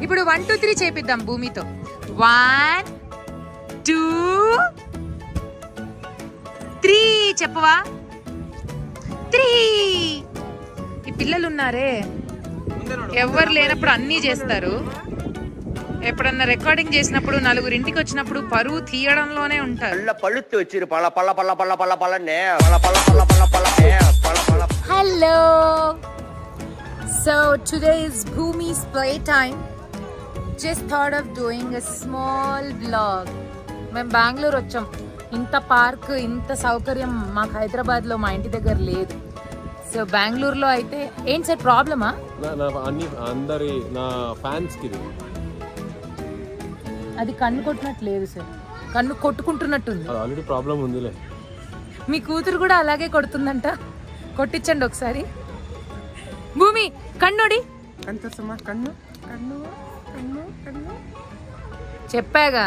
ఇప్పుడు 1 2 3 చేపిద్దాం భూమితో. 1 2 3 చెప్పవా? 3. ఈ పిల్లలు ఉన్నారే, ఎవరు లేనప్పుడు అన్నీ చేస్తారు. ఎప్పుడన్నా రికార్డింగ్ చేసినప్పుడు నలుగురింటికి వచ్చినప్పుడు పరువు తీయడంలోనే ఉంటారు. Hello, so today is Bhumi's play time. Just thought of doing a small blog. మేము బెంగళూరు వచ్చాం. ఇంత పార్క్, ఇంత సౌకర్యం మాకు హైదరాబాద్లో మా ఇంటి దగ్గర లేదు. సో బెంగళూరులో అయితే ఏంటి సార్ ప్రాబ్లమా? అందరి నా ఫ్యాన్స్కి అది కన్ను కొట్టినట్టు లేదు సార్, కన్ను కొట్టుకుంటున్నట్టుంది. ఆల్రెడీ ప్రాబ్లం ఉందిలే. మీ కూతురు కూడా అలాగే కొడుతుందంట, కొట్టించండి ఒకసారి. భూమి కన్నుడి, కన్ను కన్ను కన్ను కన్ను చెప్పాగా.